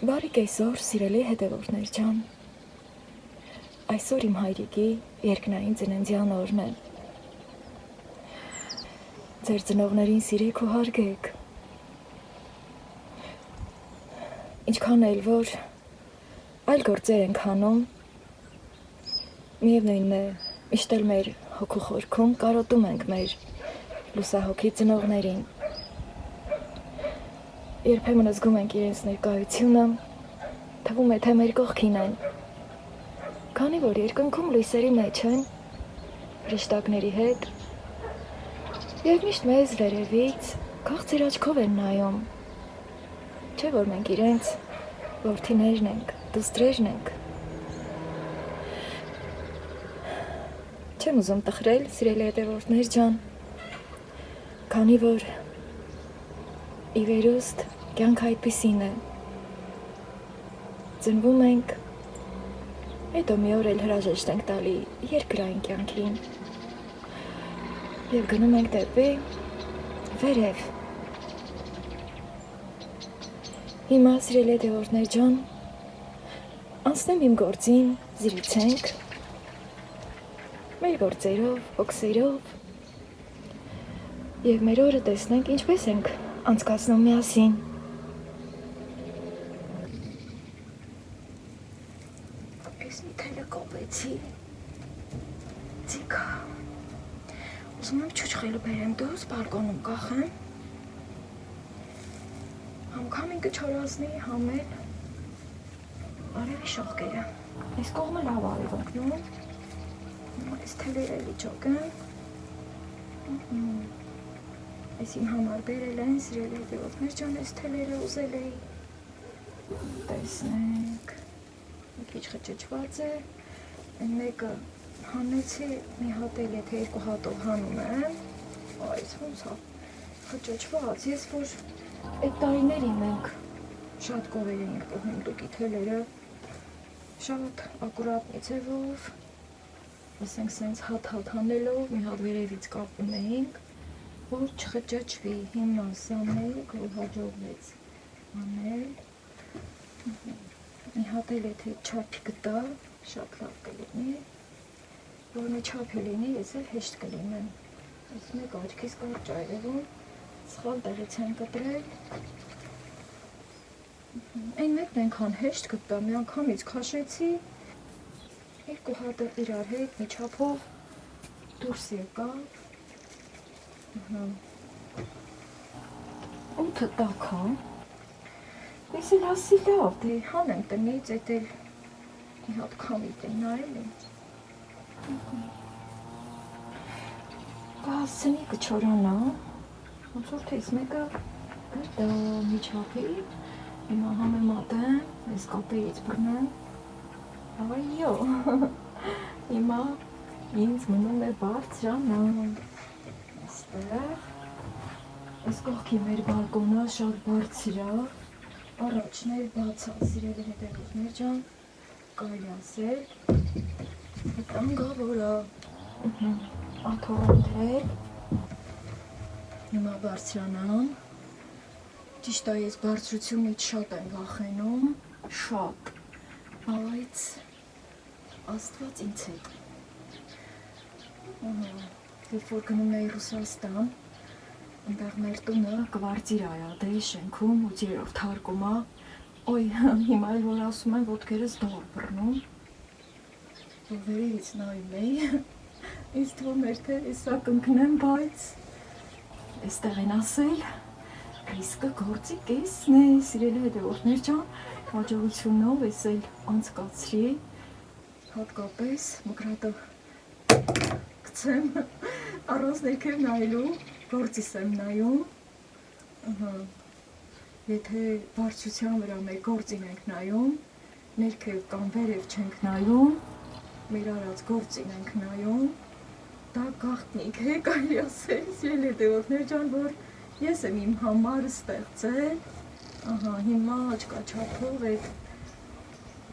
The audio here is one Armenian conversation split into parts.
Բարի կեսօր, սիրելի հետևորդներ ջան։ Այսօր իմ հայրիկի երկնային ծննդյան օրն է։ Ձեր ծնողներին սիրեք ու հարգեք։ Ինչքան էլ որ այլ գործեր ենք անում, միևնույնն է, միշտ էլ մեր հոգու խորքում կարոտում ենք մեր լուսահոգի ծնողներին։ Երբեմն զգում ենք իրենց ներկայությունը, թվում է թե մեր կողքին են, քանի որ երկնքում լույսերի մեջ են, հրեշտակների հետ, և միշտ մեզ վերևից քաղցր աչքով են նայում, չէ որ մենք իրենց որդիներն ենք, դուստրերն ենք։ Չեմ ուզում տխրել, սիրելի հետևորդներ ջան, քանի որ ի վերուստ կյանքը այդպիսին է։ Ծնվում ենք, հետո մի օր էլ հրաժեշտ ենք տալի երկրային կյանքին և գնում ենք դեպի վերև։ Հիմա, սիրելի հետևորդներ ջան, անցնեմ իմ գործին, զրուցենք մեր գործերով, հոգսերով և մեր օրը տեսնենք ինչպես ենք անցկացնում միասին։ Ես մի թելը կոպեցի, ձիգա, ուզում եմ չուչխելը բերեմ դուրս, բալկոնում կախեմ, համ քամինգը չորացնի, համ էլ արևի շողկերը։ Այս կողմը լավ արև ընկնում, այս թելերը էլի ճոկեմ, այս իմ համար բերել են, սիրելի հետևորդներ ջան, այս թելերը ուզել էի, տեսնենք, մի քիչ խճճված է, այն մեկը հանեցի, մի հատ էլ եթե երկու հատով հանում եմ, այս ոնց է խճճված, ես որ այդ տարիներին մենք շատ կովեր էինք պոհում տուկի թելերը, շատ ակուրատ մի ձևով, ասենք սենց հատ հանելով, մի հատ վերևից կապում էինք, որ չխճճվի, հիմա սանեք, որ հաջողվեց անել, մի հատ էլ եթե չափի գտա, շատ լավ կլինի, որ մի չափի լինի, ես էլ հեշտ կլինեմ, ես մեկ աչքիս կարճ այրևում, սխալ տեղից են կտրել, այն մեկն ենքան հեշտ գտա, մի անգամից քաշեցի, երկու հատը իրար հետ մի չափով դուրս եկավ, 8 տակա, ես էլ ասի լավ, դե հանեմ տնից, էդ էլ մի հատ քամի տնայել է, կհասցնի կչորանա, ոնց որ թե ես մեկը գտա մի չափի, հիմա համեմատեմ, այս կապերից բռնեմ, այո, հիմա ինձ մնում է բարձրանալ, այստեղ, այս կողքի մեր բալկոնը շատ բարձր է, առաջն էլ բաց է, սիրելի հետևորդներ ջան, կարելի ասել, վտանգավոր է, աթոռանթել, հիմա բարձրանամ, ճիշտ է ես բարձրությունից շատ եմ վախենում, շատ, բայց Աստված ինձ հետ, երբ որ գնում էի Ռուսաստան, այնտեղ մեր տունը կվարտիր է, դե շենքում 8-րդ թարկում է, օй, հիմա էլ որ ասում են ոտքերս դող բռնում, որ վերևից նայում էի, ինձ թվում էր թե հեսա կընկնեմ, բայց այստեղ են ասել, ռիսկը գործի կեսն է, սիրելի հետևորդներ ջան, հաջողությունով ես էլ անցկացրի, հատկապես մկրատը գցեմ, առանց ներքև նայելու, գործիս եմ նայում, եթե բարձրության վրա մեր գործին ենք նայում, ներքև կամ վերև չենք նայում, մեր արած գործին ենք նայում, դա գաղտնիք է, կարելի ասել, սիրելի հետևորդներ ջան, որ ես եմ իմ համար ստեղծել, հիմա աչքաչափով այդ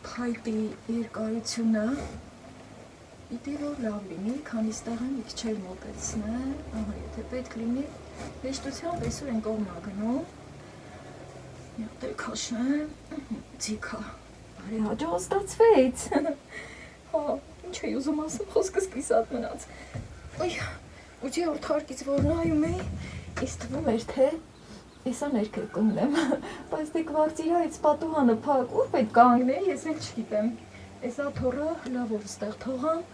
փայտի երկարությունը, պիտի որ լավ լինի, քանի ստեղը մի քիչ էլ մոտեցնեմ, եթե պետք լինի, հեշտությամբ այսօր են կողմա գնում, Դե քաշեմ, ցիկա։ Բարի հաջող ստացվեց։ Հա, ինչ էի ուզում ասեմ, խոսքս կիսատ մնաց։ Ոյ, ուջի օրթարկից որ նայում էի, ինձ թվում էր թե Եսա ներքել կունեմ, բայց դե կվարտիրայից պատուհանը փակ, ուր պետք կանգնել, ես էլ չգիտեմ։ Եսա թորը լավ որ ստեղ թողամ,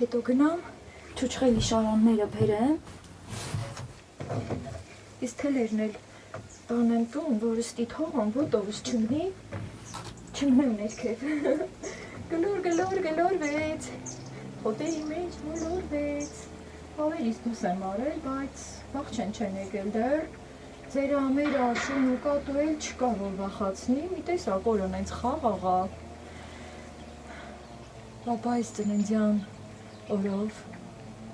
հետո գնամ, չուչխելի շարանները բերեմ։ Ես թելերն էլ տանեմ տուն, որ ստի թողամ, ոտովս չմնեմ ներքև։ Գլորվեց, խոտերի մեջ մոլորվեց, ավելիս դուս եմ արել, բայց վաղ չեն եկել դեռ, ձեր ամեր աշուն ու կատու էլ չկա որ վախացնի, մի տեսակ օրն հենց խաղ աղա, պապայիս ծննդյան օրով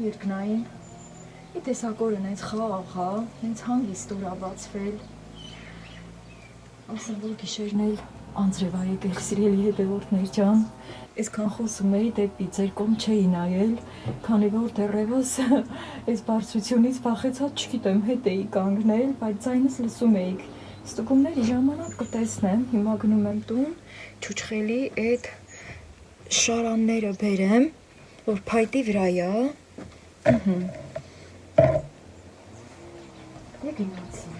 երկնային, մի տեսակ օրն հենց խաղ աղա, հենց հանգիստ օր աբացվել, ասեմ որ գիշերն էլ անձրև ա եկել սիրելի հետևորդներ ջան, այսքան խոսում էի դեպի ձեր կողմ չէի նայել, քանի որ դեռևս այս բարձրությունից վախեցած չգիտեմ հետ էի կանգնել, բայց ձայնս լսում էիք, ստուգումների ժամանակ կտեսնեմ, հիմա գնում եմ տուն, չուչխելի այդ շարանները բերեմ, որ փայտի վրայա, եկինացի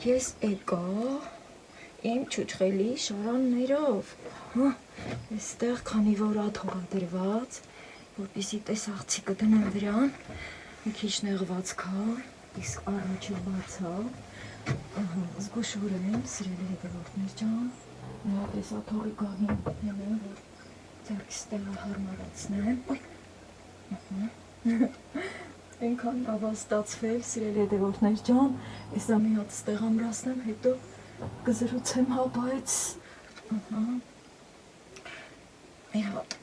Ես եկա իմ չուչխելի շարաններով, այստեղ քանի որ աթոռ է դրված, որպեսզի տեսախցի կդնեմ վրան, մի քիչ նեղված կա, իսկ առաջը բաց է, զգուշոր եմ, սիրելի հետևորդներ ջան, նույնպես աթոռի գահին ելեմ, որ ձեռքիս տեղը հարմարացնեմ, Այնքան լավ ստացվել, սիրելի հետևորդներ ջան, եսա մի հատ ստեղ ամրացնեմ, հետո կզրուցեմ, հա, բայց մի հատ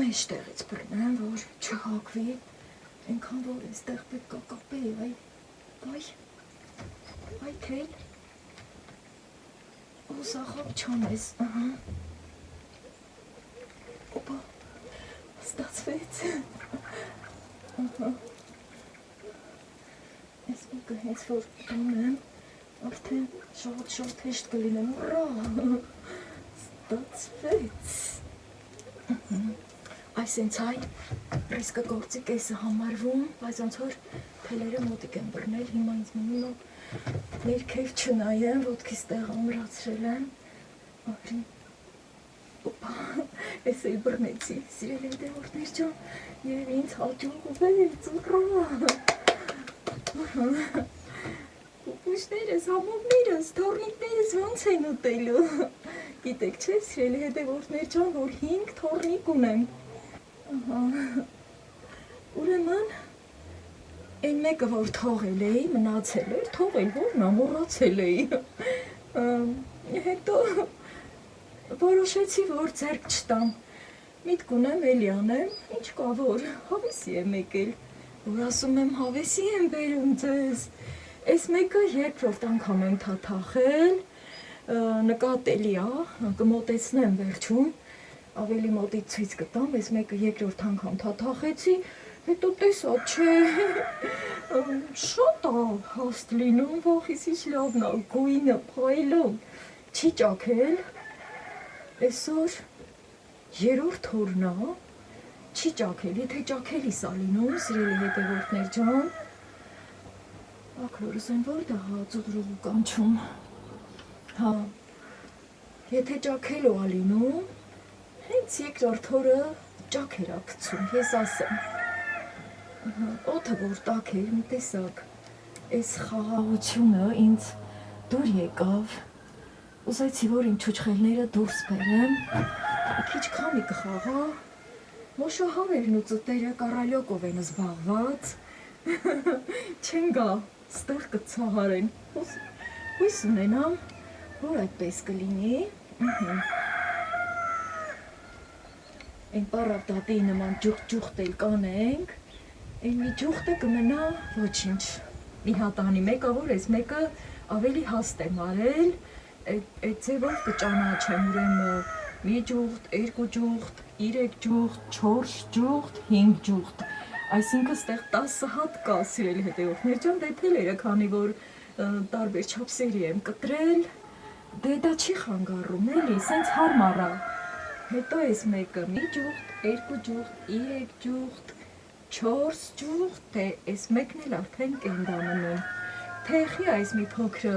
մեջ տեղից բռնեմ, որ չհակվի, այնքան որ այստեղ պետք է կապեի, այ թել, ու սախավ չանես, օպա, ստացվեց, Ես մեկը հենց որ դունեմ, արդեն շատ հեշտ կլինեմ, ուրա, ստացվեց, այս ինձ այ ռիսկը գործի կեսը համարվում, բայց ոնց որ թելերը մոտիկ եմ բռնել, հիմա ինձ մնում է ներքև չնայեմ, ոտքիս տեղ ամրացրել եմ, արի, օպա, ես էլ բռնեցի, սիրելի հետևորդներ ջան, և ինձ հաջողվեց, ուրա, պուպուշներս, համովներս, թորնիկներս ոնց են ուտելու, գիտեք չէ, սիրելի հետևորդներ ջան, որ 5 թորնիկ ունեմ, ուրեմն, այն մեկը, որ թողել էի, մնացել էր, թողել որն ամոռացել էի, հետո որոշեցի, որ ձեռք չտամ, միտք ունեմ էլի անեմ, ինչ կա որ, հավեսի եմ եկել, որ ասում եմ հավեսի եմ բերում ձեզ, այս մեկը երկրորդ անգամ եմ թաթախել, նկատելի է, կմոտեցնեմ վերջում, ավելի մոտից ցույց կտամ, այս մեկը երկրորդ անգամ թաթախեցի, հետո տեսա չէ, շատ է հաստ լինում, վախից ինչ լավն է, գույնը, փայլում, չի ճաքել, այսօր երորդ օրն է, չի ճաքել, եթե ճաքելիս է լինում, սիրելի հետևորդներ ջան, ակրորս են որտեղ է ծուղրուղու կանչում, հա, եթե ճաքելու է լինում, հենց երկրորդ օրը ճաքեր է գցում, ես ասեմ, օդը որ տաք էր, մի տեսակ, այս խաղաղությունը ինձ դուր եկավ, ուզեցի, որ իմ չուչխելները դուրս բերեմ, քիչ քամի կխաղա, մոշահարերն ու ծտերը կարալյոկով են զբաղված, չեն գա, ստեղ կցահարեն, հույս ունենամ, որ այդպես կլինի, այն պարավդատի նման ջուղտ էլ կանենք, այն մի ջուղտը կմնա ոչինչ, մի հատանի մեկը, որ ես մեկը ավելի հաստ եմ արել, այդ ձևով կճանաչեմ, ուրեմն մի ջուղտ, 2 ջուղտ, 3 ջուղտ, 4 ջուղտ, 5 ջուղտ, Այսինքն ստեղ 10 հատ կա, սիրելի հետևորդներ ջան, դե թելերը, քանի որ տարբեր չափսերի եմ կտրել, դե դա չի խանգարում, էլի, սենց հարմար է։ Հետո այս մեկը մի ջուղթ, 2 ջուղթ, 3 ջուղթ, 4 ջուղթ, թե այս մեկն էլ արդեն կենդ է մնում։ Թեխի այս մի փոքրը,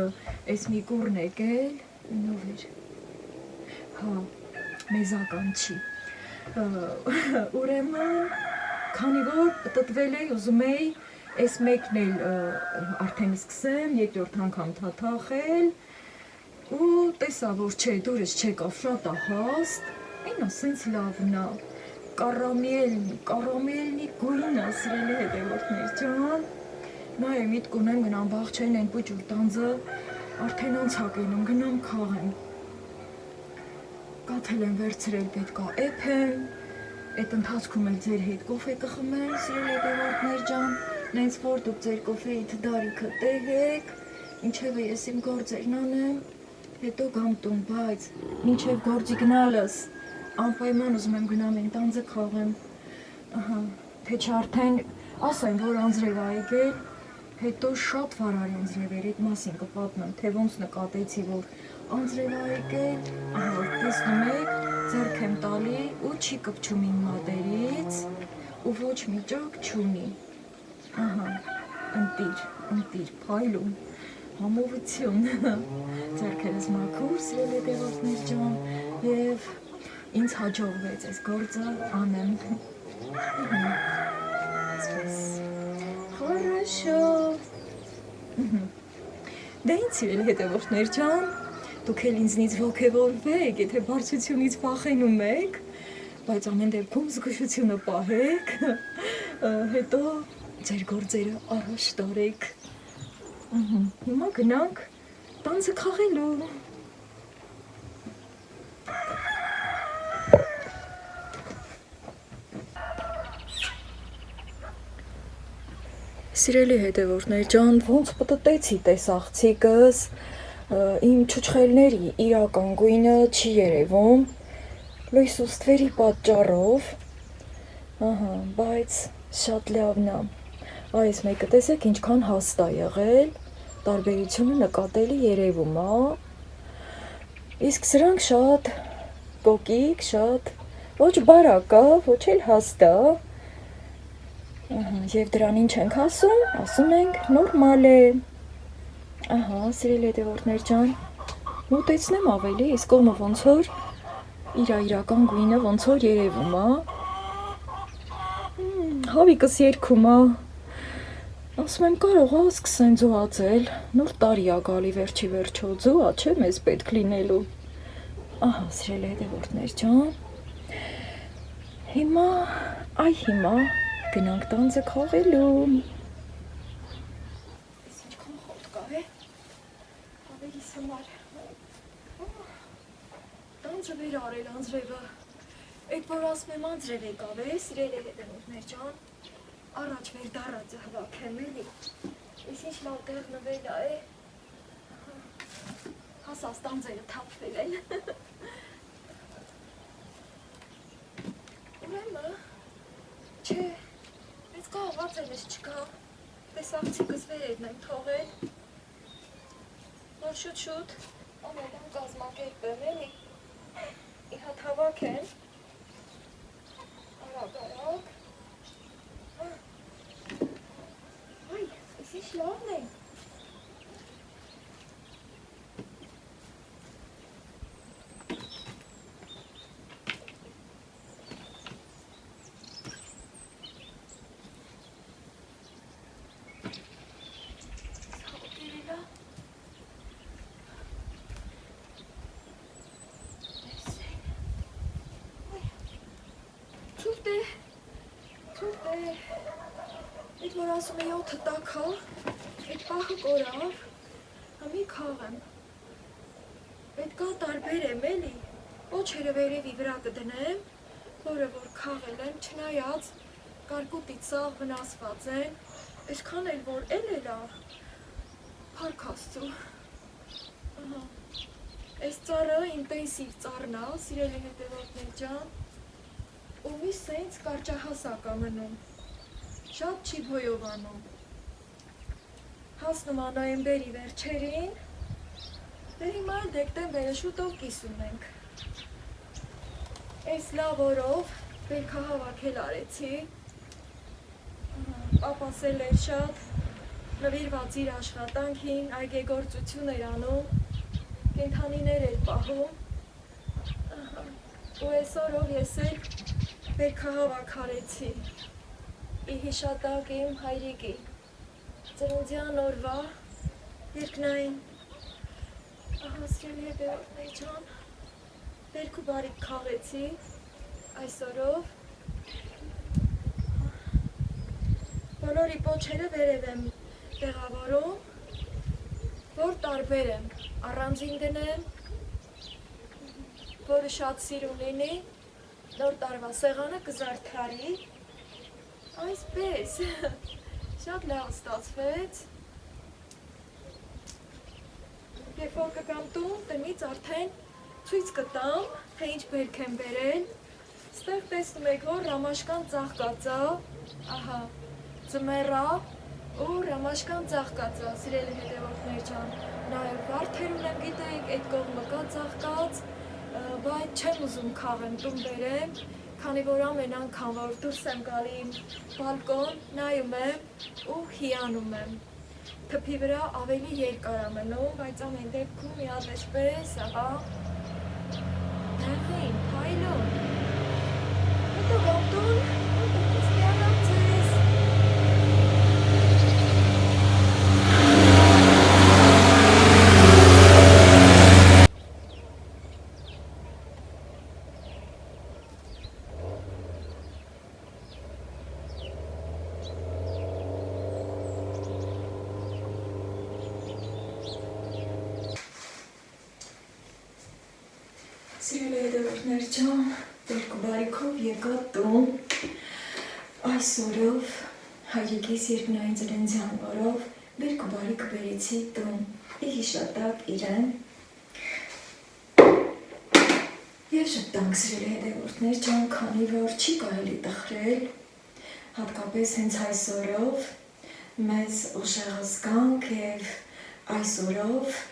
այս մի կուրն եկել, նով էր, հա, մեզական չի, ուրեմն, քանի որ տտվել էի, ուզում էի, այս մեկն էլ արդեն սկսեմ, երկրորդ անգամ թաթախել, ու տեսա, որ չէ, դուրս չեկավ, շատ է հաստ, այնա սենց լավն է, կարամելնի գույնը, սիրելի հետևորդներ ջան, նայ միտք ունեմ գնամ բաղչեն են պուջուր տանձը, արդեն անցակ էնում, գնամ քաղեմ, կաթել եմ վերցրել պետքա էփեմ, այդ ընթացքում էլ ձեր հետ կոֆե կխմեմ, սիրելի հետևորդներ ջան, նենց որ դուք ձեր կոֆեիդ դարիքը տեղեք, ինչև ես իմ գործերն անեմ, հետո գամ տուն, բայց մինչև գործի գնալս, անպայման ուզում եմ գնամ են տանձը քաղեմ, թե չարդեն ասեմ, որ անձրև ա եկել, հետո շատ վարար անձրև էր, այդ մասին կպատմեմ, թե ոնց նկատեցի, որ անձրև ա եկել, տեսնում եք, ձեռք եմ տալի ու չի կպչում իմ մատերից ու ոչ մի ճոք չունի, ընտիր, փայլում, համովություն, ձեռքերս մաքուր, սիրելի հետևորդներ ջան, և ինձ հաջողվեց այս գործը անեմ, Хорошо, դե ինձ սիրելի հետևորդներ ջան, դուք էլ ինձնից ոգևորվեք, եթե բարձրությունից վախենում եք, բայց ամեն դեպքում զգուշությունը պահեք, հետո ձեր գործերը առաջ տարեք, հիմա գնանք տանձը քաղելու, Սիրելի հետևորդներ ջան, ոնց պտտեցի տեսախցիկս, իմ չուչխելների իրական գույնը չի երևում, լույս ու ստվերի պատճառով, բայց շատ լավն է, այս մեկը տեսեք ինչքան հաստ է եղել, տարբերությունը նկատելի երևում է, իսկ սրանք շատ կոկիկ, շատ ոչ բարակ է, ոչ էլ հաստ է, և դրան ինչ ենք ասում ենք նորմալ է, սիրելի հետևորդներ ջան, մոտեցնեմ ավելի, իսկ կողմը ոնց որ իրական գույնը ոնց որ երևում է, հավիկս երգում է, ասում եմ կարող է սկսեն ձուածել, նոր տարի է գալի վերջի վերջո, ձուա չէ մեզ պետք լինելու, սիրելի հետևորդներ ջան, հիմա գնանք տանձը քաղելու, ես ինչքան խոտ կա հավերիս համար, տանձը վեր արել անձրևը, այդ որ ասում եմ անձրև եկավ սիրելի հետևորդներ ջան, առաջ վեր դարածը հվակեմ էլի, ես ինչ լավ տեղնվել է, հասած տանձերը թափվել են, ուրեմը, չէ, ես կաղվածելս չկա, տեսախցիկս վերևն եմ թողել, որ շուտ, ամենան կազմակերպեմ էլի, իհատ հավակ են, արագ, այ, ես ինչ լավն է, Այդ որ ասում է 7 տակա, այդ պահը կորավ, համի քաղեմ, պետքա տարբերեմ էլի, ոչերը վերևի վրա կդնեմ, որը որ քաղել եմ, չնայած կարկուտից սաղ վնասված են, այսքան էլ որ էլ է, փառք Աստծու, այս ծառը ինտենսիվ ծառն է, սիրելի հետևորդներ ջան, ու մի սենց կարճահասակ է մնում, Շատ չի փոյովանում։ Հասնում ա նոյեմբերի վերջերին, դեր հիմա դեկտեմբերը շուտով կիսում ենք։ Այս լավ օրով բերքահավաքել արեցի, պապաս էլ էր շատ, նվիրված իր աշխատանքին, այգեգործություն էր անում, կենդանիներ էր պահում, ու այսօրով ես էլ բերքահավաք արեցի, ի հիշատակ իմ հայրիկի ծննդյան օրվա երկնային, ահա սիրելի հետևորդներ ջան, բերք ու բարիք քաղեցի այսօրով, բոլորի պոչերը վերև եմ տեղավորում, որ տարբեր եմ, առանձին դնեմ, որը շատ սիրուն լինի, նոր տարվա սեղանը կզարդարի, այսպես, շատ լավ ստացվեց, երբ որ կգամ տուն, տնից արդեն ցույց կտամ, թե ինչ բերք եմ բերել, ստեղ տեսնում եք, որ ռամաշկան ծաղկած է, ահա, ձմեռա ու ռամաշկան ծաղկած է, սիրելի հետևորդներ ջան, նաև վարդեր ունեմ, գիտեք, այդ կողմը կա ծաղկած, բայց չեմ ուզում քաղեմ տուն բերեմ, քանի որ ամեն անգամ, որ դուրս եմ գալի իմ բալկոն, նայում եմ ու հիանում եմ։ Թփի վրա ավելի երկար է մնում, բայց ամեն դեպքում մի հատ էսպես, ահա, դեղին, փայլուն։ Հետո գամ տուն, ու տնից հիանամ ձեզ։ Սիրելի հետևորդներ ջան, բերք ու բարիքով եկա տուն, այսօրով հայրիկիս երկնային ծննդյան օրով բերք ու բարիք բերեցի տուն, ի հիշատակ իրեն, և շտանք սիրելի հետևորդներ ջան, քանի որ չի կարելի տխրել, հատկապես հենց այսօրով մեզ ուժեղ զգանք և այսօրով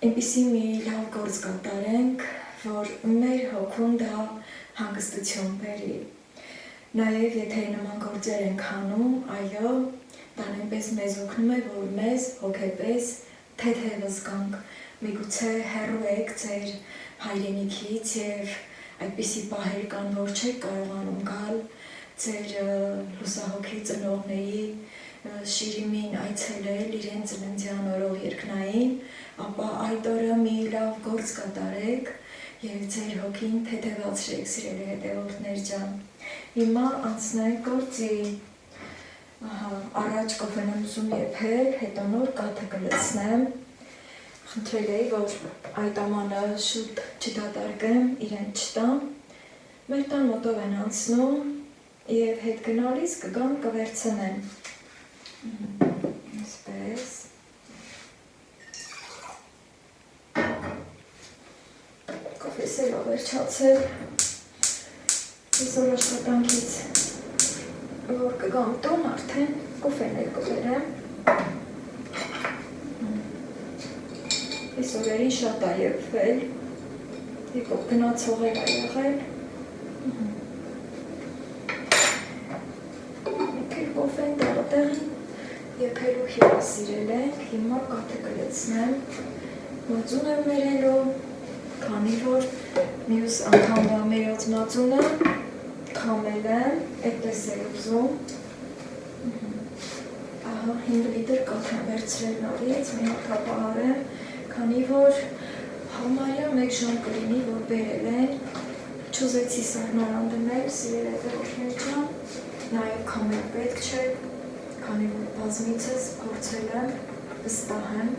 այնպիսի մի լավ գործ կատարենք, որ մեր հոգուն դա հանգստություն բերի։ Նաև եթե նման գործեր ենք անում, այո, դա նույնպես մեզ օգնում է, որ մեզ հոգեպես թեթև զգանք, միգուցե հեռու եք ձեր հայրենիքից և այդպիսի պահեր կան, որ չեք կարողանում գալ ձեր լուսահոգի ծնողների շիրիմին այցելել իրեն ծննդյան օրով երկնային, ապա այդ օրը մի լավ գործ կատարեք և ձեր հոգին թեթևացրեք, սիրելի հետևորդներ ջան։ Հիմա անցնենք գործի, առաջ կոֆեն եմ ուզում եփել, հետո նոր կաթը կլցնեմ, խնդրել էի, որ այդ ամանը շուտ չդատարկեմ, իրեն չտամ, մեր տան մոտով են անցնում և հետ գնալիս կգամ կվերցնեմ, այսպես, կոֆես էլ ավերջացել, այսօր աշխատանքից, որ կգամ տուն արդեն կոֆեն էլ կբերեմ, այս օրերին շատ է եփվել, եկող գնացողել է եղել, եկել կոֆեն տեղին եփելու հյուրասիրել ենք, հիմա կաթը կլցնեմ, մածուն եմ մերելու, քանի որ մյուս անգամվա մերած մածունը քամել եմ, այդպես էր ուզում, ահա 5 լիտր կաթ եմ վերցրել նորից, մի հատ հապահարեմ, քանի որ համարյա 1 ժամ կլինի, որ բերել են, չուզեցի սառնարան դնել, սիրել հետևորդներ ջան, նաև քամել պետք չէ, քանի որ բազմիցս փորձել եմ, վստահ եմ,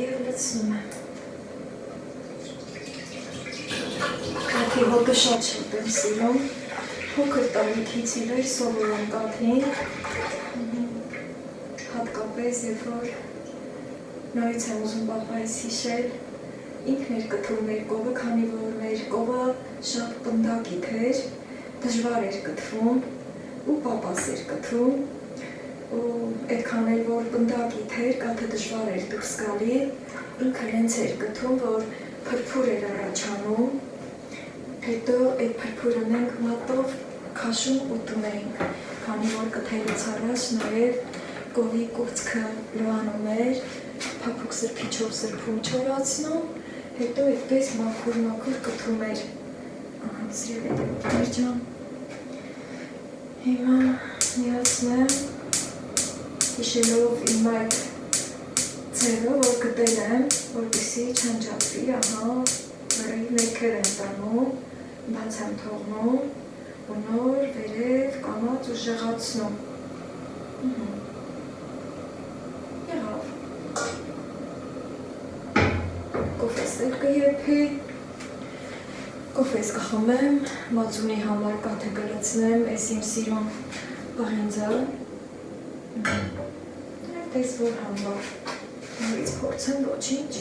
և լցնում եմ։ Կաթի հոգը շատ շատ եմ սիրում, փոքր տարիքից ի վեր սովորում կաթին, հատկապես երբ որ նորից եմ ուզում պապայիս հիշել, ինքն էր կթում մեր կովը, քանի որ մեր կովը շատ պնդակիթ էր, դժվար էր գտվում ու պապաս էր գտվում ու այդքան էլ որ բնդակի թեր կաթը դժվար էր դուրս գալի ինքը հենց էր գտվում որ փրփուր էր առաջանում հետո այդ փրփուրը մենք մատով քաշում ուտում էինք քանի որ կթելուց առաջ նաև գովի կուրծքը լվանում էր փափուկ սրբիչով սրբում չորացնում հետո այդպես մաքուր կթում էր սիրելի դեպքեր ջան հիմա միացնեմ հիշելով իմ այդ ձևը, որ գտել եմ, որպեսզի չանջատվի, ահա, վրայի ներքև եմ տանում, բաց եմ թողնում, ու նոր վերև կամաց ու ժեղացնում։ Եղավ։ Կոֆես էլ կեփի, կոֆես կխմեմ, մածունի համար կաթը կլցնեմ, այս իմ սիրուն պահինձը։ Այդպես որ համար, նորից փորձեմ ոչինչ,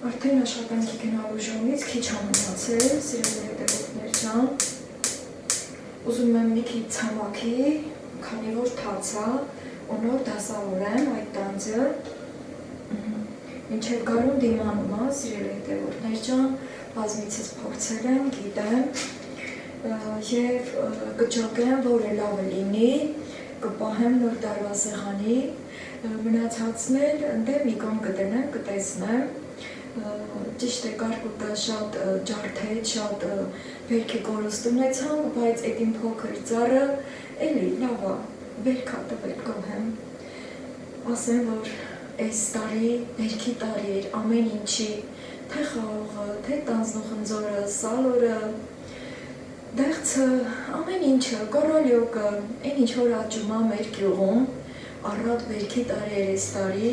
արդեն աշխատանքի գնալու ժամից քիչ ամենացել, սիրելի հետևորդներ ջան, ուզում եմ մի քիչ ցամաքի, քանի որ թացա, ու նոր դասավորեմ այդ տանձը, մինչև գարուն դիմանում է, սիրելի հետևորդներ ջան, բազմիցս փորձել եմ, գիտեմ, և կջոկեմ, որը լավը լինի, կպահեմ նոր տարվա սեղանի, մնացածն էլ ընդեղ մի կողմ կդնեմ, կտեսնեմ, ճիշտ է կարկուտը շատ ջարդեց, շատ վերքի կորուստ ունեցանք, բայց այդ իմ փոքր ծառը էլի լավ է, վերքա տվել կողեմ, ասեմ, որ այս տարի վերքի տարի էր ամեն ինչի, թե խաղողը, թե տանձնու խնձորը, սալորը, դեղցը, ամեն ինչը, կորոլյոկը, այն ինչ որ աճում է մեր գյուղում, առատ վերքի տարի էր այս տարի,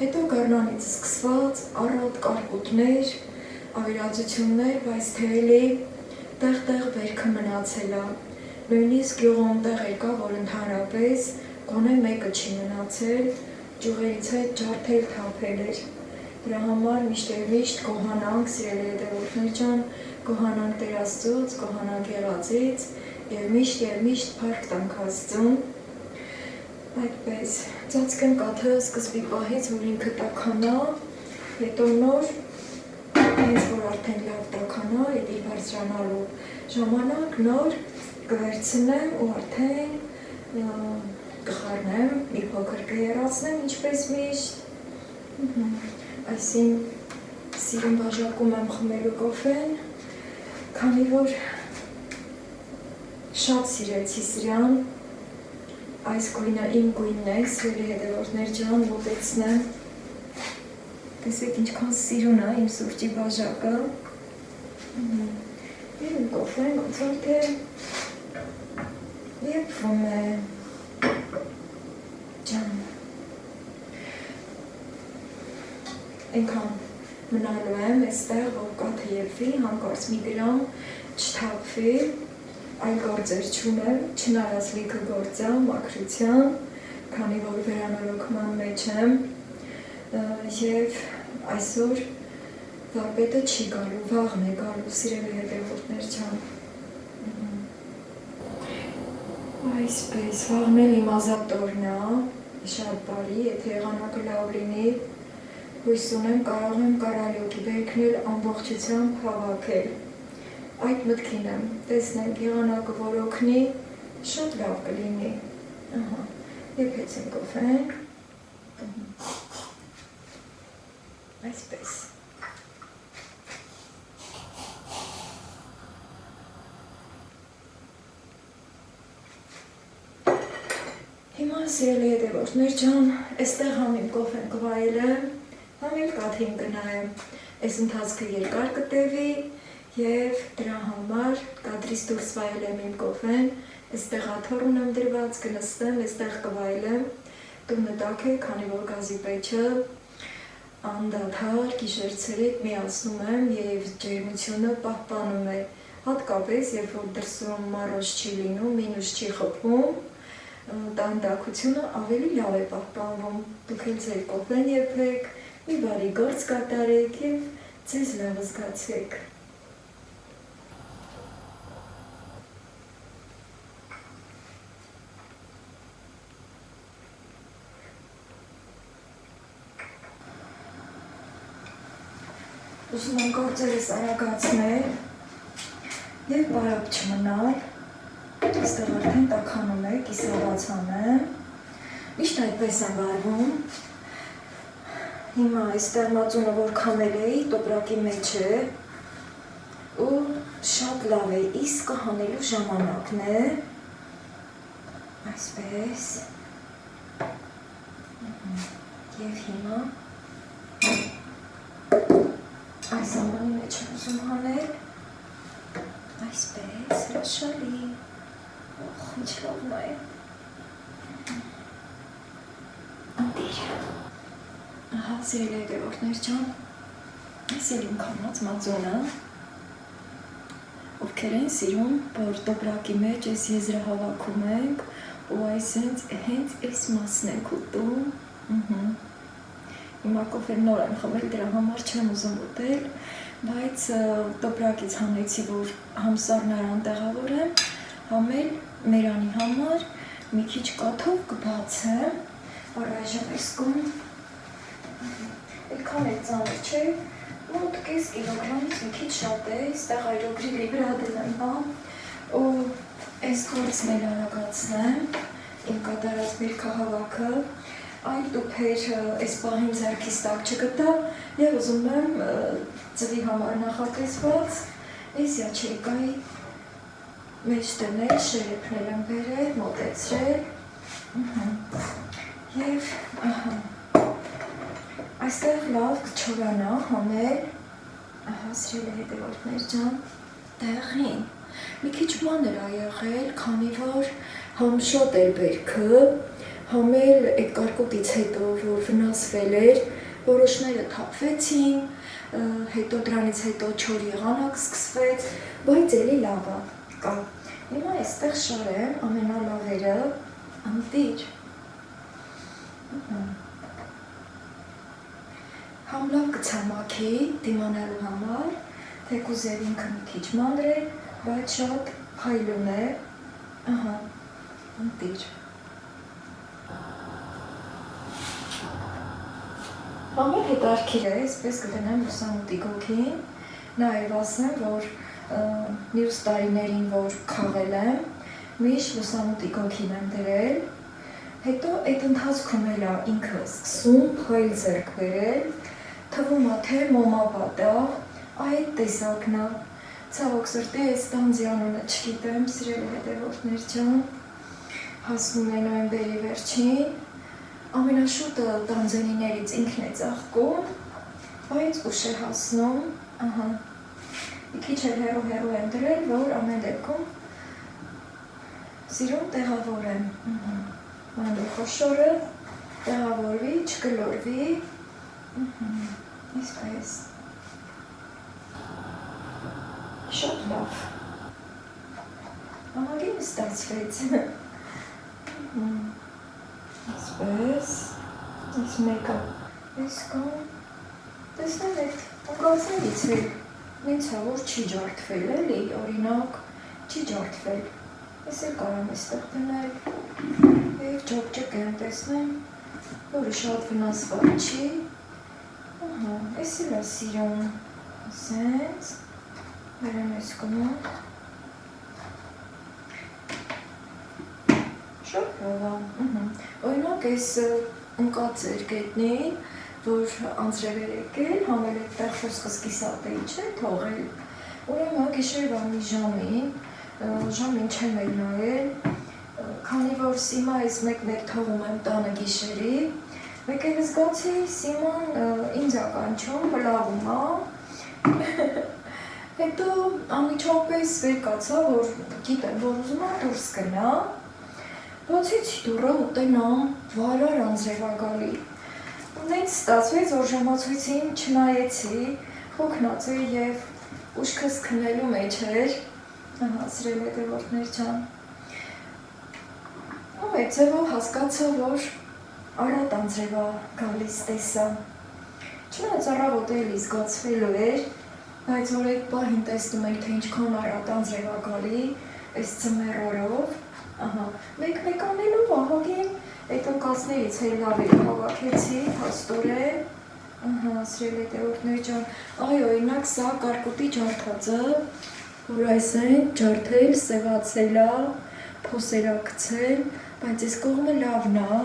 հետո գարնանից սկսված, առատ կարկուտներ, ավիրածություններ, բայց թե էլի տեղ-տեղ վերքը մնացել է, նույնիսկ գյուղում տեղեր կա, որ ընդհանրապես գոնե մեկը չի մնացել, ճյուղերից հետ ջարդել թափել էր, դրա համար միշտ կոհանանք, սիրելի հետևորդներ ջան, կոհանանք Տեր Աստծուց, կոհանանք Եղածից և միշտ փառք տանք Աստծուն, այդպես, ծածկեմ կաթը սկզբի պահից, որ ինքը տաքանա, հետո նոր, հենց որ արդեն լավ տաքանա, էդի բարձրանալու ժամանակ նոր կվերցնեմ ու արդեն կխառնեմ, մի փոքր կերացնեմ, ինչպես միշտ, այսին սիրուն բաժակում եմ խմելու կոֆեն, քանի որ շատ սիրեցի սրան, այս գույնը իմ գույնն է, սիրելի հետևորդներ ջան, մոտեցնեմ, տեսեք ինչքան սիրուն է իմ սուրճի բաժակը, իմ կոֆեն ոնց որ թե եփվում է, ջան, այնքան մնալու եմ այստեղ, որ կաթը եփվի, հանկարծ մի գրամ չթափվի, այլ գործեր չունեմ, չնայած լիքը գործա, մաքրության, քանի որ վերանորոգման մեջ եմ և այսօր վարպետը չի գալու, վաղն է գալու, սիրելի հետևորդներ ջան։ Այսպես, վաղն էլ իմ ազատ օրն է, շատ բարի, եթե եղանակը լավ լինի, հույս ունեմ կարող եմ կարալյոկի վերքնել ամբողջությամբ հավաքել։ Այդ մտքին եմ, տեսնենք եղանակը որ օգնի, շատ լավ կլինի, եփեցին կոֆեն, այսպես։ Հիմա սիրելի հետևորդներ ջան, այստեղ համ իմ կոֆեն կվայել եմ, համ իմ կաթին կնայեմ, այս ընթացքը երկար կտևի, և դրա համար կադրից դուրս վայելեմ իմ կոֆեն, այստեղ աթոռ ունեմ դրված, կնստեմ, այստեղ կվայելեմ, տունը տաք է, քանի որ գազի պեչը անդադար գիշեր-ցերեկ միացնում եմ և ջերմությունը պահպանում է, հատկապես երբ որ դրսում մառոճ չի լինում, մինուս չի խփում, տանտակությունը ավելի լավ է պահպանվում, դուք էլ ձեր կոֆեն եփեք, մի բարի գործ կատարեք և ձեզ լավ զգացեք։ ուզում եմ գործերս արագացնել և բարակ չմնալ, այստեղ արդեն տաքանում է, կիսավացան եմ, միշտ այդպես եմ վարվում, հիմա այստեղ մածունը որ քամել էի, տոպրակի մեջ է ու շատ լավ է, իսկը հանելու ժամանակն է, այսպես, և հիմա այս ամանի մեջ եմ ուզում հանել, այսպես, հրաշալի, ինչ լավն է, ընտիր, ահա, սիրելի հետևորդներ ջան, այս էլ իմ քամած մածունը, ովքեր են սիրում, որ տոպրակի մեջ այս եզրը հավաքում ենք ու այսենց հենց այս մասն ենք ուտում, հիմա կոֆեն նոր եմ խմել, դրա համար չեմ ուզում ուտել, բայց տոպրակից հանեցի, որ համ սառնարան տեղավորեմ, համ էլ մերանի համար մի քիչ կաթով կբացեմ, առայժմ այս կողմ, այդքան էլ ծանր չէ, մոտ կես կիլոգրամից մի քիչ շատ է, այստեղ այրոգրիլի վրա դնեմ, ու այս գործն էլ արագացնեմ, իմ կատարած բերքահավաքը, այլ տուփեր այս պահին ձեռքիս տակ չգտա և ուզում եմ ձվի համար նախատեսված այս յաչեյկայի մեջ դնել, շերեփնել եմ բերել, մոտեցրել և այստեղ լավ կչորանա հանել, ահա սիրելի հետևորդներ ջան, տեղին, մի քիչ մանր ա եղել, քանի որ համ շատ էր բերքը, համ էլ այդ կարկուտից հետո, որ վնասվել էր, որոշները թափվեցին, հետո դրանից հետո չոր եղանակ սկսվեց, բայց էլի լավ կա։ Հիմա այստեղ շարեմ ամենալավերը, ընտիր։ Համ լավ կցամաքի դիմանալու համար, թեկուզ և ինքը մի քիչ մանր է, բայց շատ փայլուն է, ահա, ընտիր։ Համ էլ հետարքիր է, այսպես կդնեմ լուսամուտի գոգին, նաև ասեմ, որ մյուս տարիներին, որ քաղել եմ, միշտ լուսամուտի գոգին եմ դրել, հետո այդ ընթացքում էլ ինքը սկսում փայլ ձեռք բերել, թվում է թե մոմապատ է, այդ տեսակն է, ցավոք սրտի այս տանձի անունը չգիտեմ, սիրելի հետևորդներ ջան, հասնում է նոյեմբերի վերջին, ամենաշուտը տանձենիներից ինքն է ծաղկում, բայց ուշ է հասնում, ահա, մի քիչ էլ հեռու եմ դրել, որ ամեն դեպքում սիրում տեղավորեմ, մանր խոշորը տեղավորվի, չկլորվի, այսպես, շատ լավ, ահագին ստացվեց, այսպես, այս մեկը, այս կան, տեսնեմ այդ ընկացներից էլ, ինձ որ չի ջարդվել էլի, օրինակ, չի ջարդվել, ես էլ կարամ այստեղ դնել, և ջոկջկ եմ տեսնեմ, որը շատ վնասված չի, ահա, այս էլ է սիրում, ասենց, վերեմ այս կոմոտ, շատ լավ է, օրինակ այս ընկած էր գետնին, որ անձրև էր եկել, համել այդտեղ խոսքս կիսատեի չէ թողել, ուրեմն գիշերվա մի ժամին չեմ էլ նայել, քանի որ Սիմա այս մեկն էլ թողում եմ տանը գիշերի, մեկ էլ զգացի Սիման ինձ ա կանչում, բլավում ա, հետո անմիջապես վեր կացա, որ գիտեմ, որ ուզում ա դուրս գնա, բացեցի դուռը ուտենամ, վարար անձրև ա գալի, ինձ ստացվեց, որ ժամացույցին չնայեցի, հոգնած էի և ուշքս քնելու մեջ էր, ահա, սիրելի հետևորդներ ջան, ու այդ ձևով հասկացա, որ արատ անձրև ա գալիս տեսա, չնայած առավոտ էլի զգացվելու էր, բայց որ այդ պահին տեսնում ենք, թե ինչքան արատ անձրև ա գալի, այս ձմեռորով, ահա, մեկ անելով ահագին այդ ընկածներից էլ լավ էր հավաքեցի, փաստորեն, Ահա, սիրելի հետևորդներ ջան, այ օրինակ սա կարկուտի ջարդածը, որ այս են ջարդել, սևացել է, փոսերակցել, բայց այս կողմը լավն է,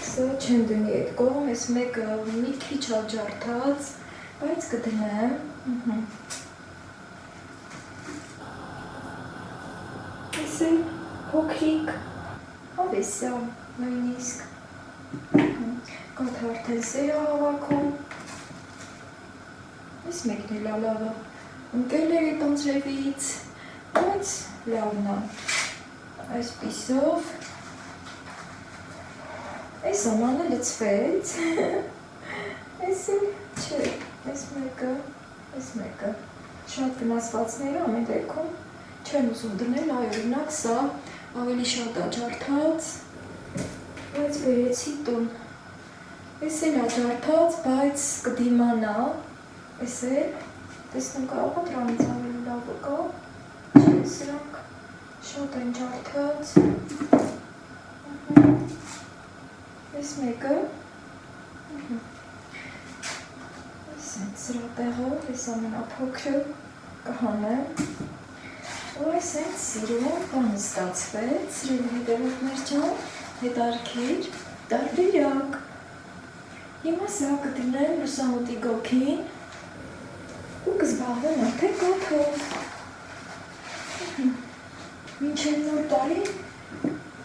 սա չեմ դնի այդ կողմ, այս մեկը մի քիչ է ջարդած, բայց կդնեմ, այս է փոքրիկ, հավեսա, նույնիսկ, կաթարթել սեր է հավաքում, այս մեկն էլ է լավը, ընկել էր այդ անձրևից, բայց լավն է, այսպիսով, այս ամանը լծվեց, այս էլ չէ, այս մեկը, շատ վնասվածներ ամեն դեպքում, չեմ ուզում դնել, այ օրինակ սա ավելի շատ է ջարդած, բայց բերեցի տուն, այս էլ է ջարդած, բայց կդիմանա, այս էլ, տեսնում կարող է դրանից ավելի լավը կա, չէ սրանք շատ են ջարդած, այս մեկը, այս են սրատեղը, այս ամենափոքրը կհանեմ, ու այս են սիրում, բանը ստացվեց, սիրելի հետևորդներ ջան, հետարքիր, տարբերակ, հիմա սա կդնեմ լուսամուտի գոգին ու կզբաղվեմ արդեն կաթով, մինչև նոր տարի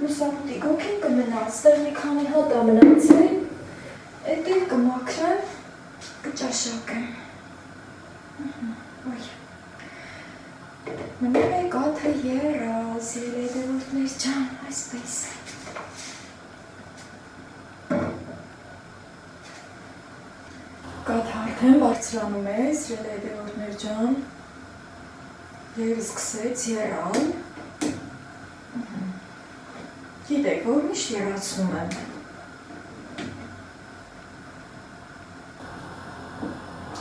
լուսամուտի գոգին կմնա, ստեղ մի քանի հատ ամնացել, էդ էլ կմաքրեմ, կճաշակեմ, մնում է կաթը եռաս, սիրելի հետևորդներ ջան, այսպես, կաթը արդեն բարձրանում է, սիրելի հետևորդներ ջան, և սկսեց եռալ, գիտեք, որ միշտ եռացնում եմ,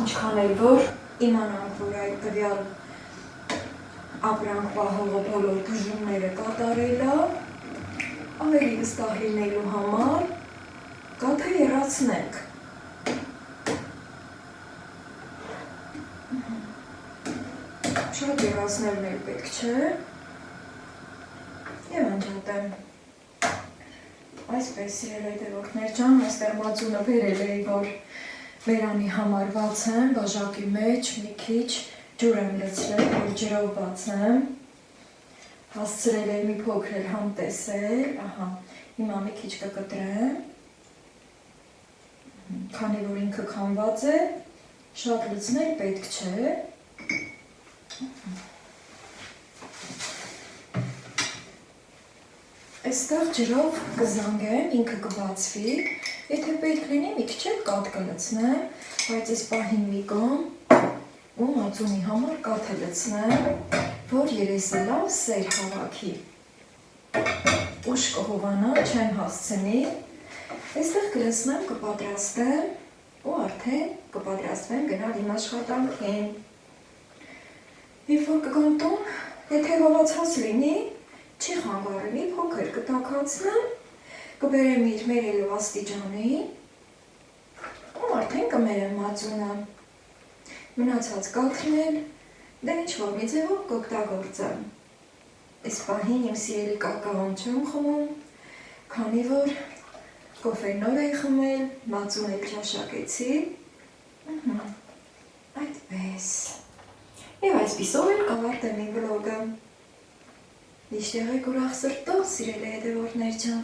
ինչքան էլ որ իմանանք, որ այդ տվյալ ապրանք պահողը բոլոր բուժումները կատարել է, ավելի վստահ լինելու համար կաթը եռացնենք, շատ եռացնելն էլ պետք չէ, և անջատեմ, այսպես սիրելի հետևորդներ ջան, այստեղ մածունը բերել էի, որ բերանի համար բացեմ, բաժակի մեջ մի քիչ ջուր եմ լցրել, որ ջրով բացեմ, հասցրել եմ մի փոքր էլ համ տեսել, ահա, հիմա մի քիչ կկտրեմ, քանի որ ինքը քամված է, շատ լցնել պետք չէ, այստեղ ջրով կզանգեմ, ինքը կբացվի, եթե պետք լինի մի քիչ էլ կաթ կլցնեմ, բայց այս պահին մի կողմ ու մածունի համար կաթը լցնեմ, որ երեսը լավ սեր հավաքի, ուշ կհովանա, չեմ հասցնի, այստեղ կլցնեմ, կպատրաստեմ ու արդեն կպատրաստվեմ գնալ իմ աշխատանքին, երբ որ կգամ տուն, եթե հովացած լինի, չի խանգարելի, փոքր կտաքացնեմ, կբերեմ իր մերելու աստիճանի ու արդեն կմերեմ մածունը, մնացած կաթն էլ, դե ինչ-որ մի ձևով կօգտագործեմ, այս պահին իմ սիրելի կակաոն չեմ խմում, քանի որ կոֆեն նոր էի խմել, մածուն էլ ճաշակեցի, այդպես, և այսպիսով էլ կավարտեմ իմ վլոգը, միշտ եղեք ուրախ սրտով, սիրելի հետևորդներ ջան։